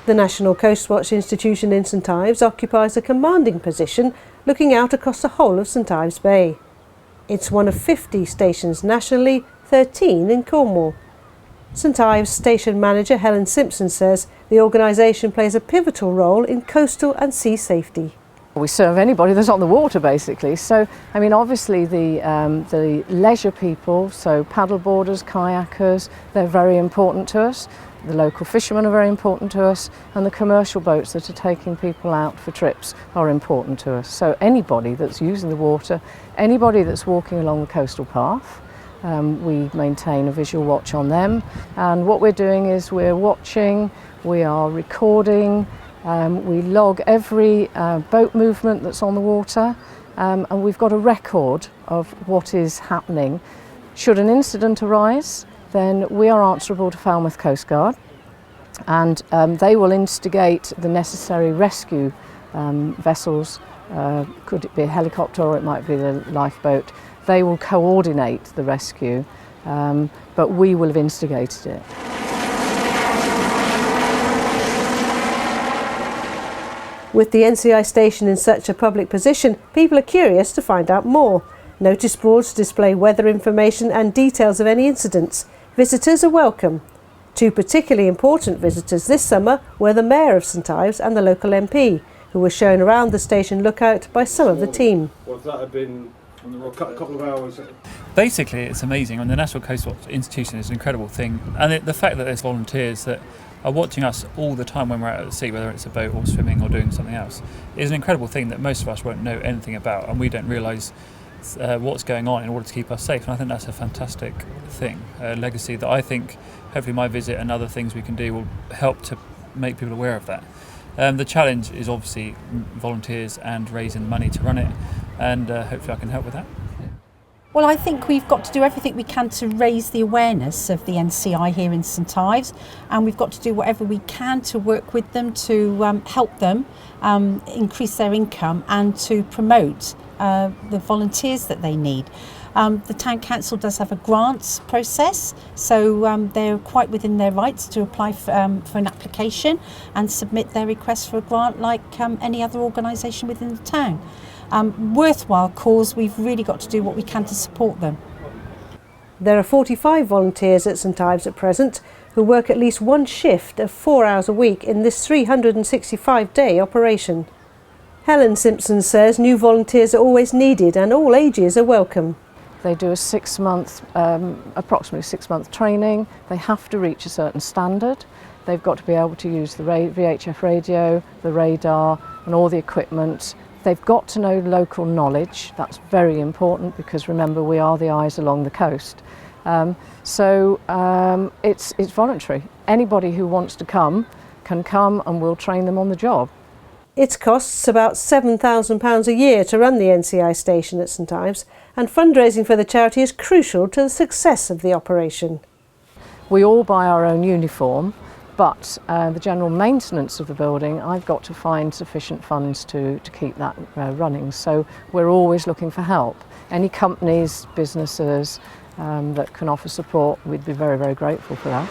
The National Coastwatch Institution in St Ives occupies a commanding position looking out across the whole of St Ives Bay. It's one of 50 stations nationally, 13 in Cornwall. St Ives station manager Helen Simpson says the organisation plays a pivotal role in coastal and sea safety. We serve anybody that's on the water basically, so I mean obviously the leisure people, so paddleboarders, kayakers, they're very important to us. The local fishermen are very important to us, and the commercial boats that are taking people out for trips are important to us. So anybody that's using the water, anybody that's walking along the coastal path, we maintain a visual watch on them, and what we're doing is we're watching, we are recording, we log every boat movement that's on the water, and we've got a record of what is happening. Should an incident arise, then we are answerable to Falmouth Coast Guard, and they will instigate the necessary rescue vessels. Could it be a helicopter or it might be the lifeboat? They will coordinate the rescue, but we will have instigated it. With the NCI station in such a public position, people are curious to find out more. Notice boards display weather information and details of any incidents. Visitors are welcome. Two particularly important visitors this summer were the Mayor of St Ives and the local MP, who were shown around the station lookout by some of the team. Well, that had been a couple of hours. Basically, it's amazing. And the National Coastwatch Institution is an incredible thing, and the fact that there's volunteers that are watching us all the time when we're out at sea, whether it's a boat or swimming or doing something else, is an incredible thing that most of us won't know anything about, and we don't realise what's going on in order to keep us safe. And I think that's a fantastic thing, a legacy that I think hopefully my visit and other things we can do will help to make people aware of that. The challenge is obviously volunteers and raising money to run it, and hopefully I can help with that. Well, I think we've got to do everything we can to raise the awareness of the NCI here in St Ives, and we've got to do whatever we can to work with them to help them increase their income and to promote the volunteers that they need. The Town Council does have a grants process, so they're quite within their rights to apply for an application and submit their request for a grant like any other organisation within the town. Worthwhile cause, we've really got to do what we can to support them. There are 45 volunteers at St Ives at present who work at least one shift of 4 hours a week in this 365-day operation. Helen Simpson says new volunteers are always needed and all ages are welcome. They do a approximately 6 month training. They have to reach a certain standard. They've got to be able to use the VHF radio, the radar and all the equipment. They've got to know local knowledge. That's very important because remember we are the eyes along the coast. It's voluntary. Anybody who wants to come can come and we'll train them on the job. It costs about £7,000 a year to run the NCI station at St Ives, and fundraising for the charity is crucial to the success of the operation. We all buy our own uniform, but the general maintenance of the building, I've got to find sufficient funds to keep that running. So we're always looking for help. Any companies, businesses that can offer support, we'd be very, very grateful for that.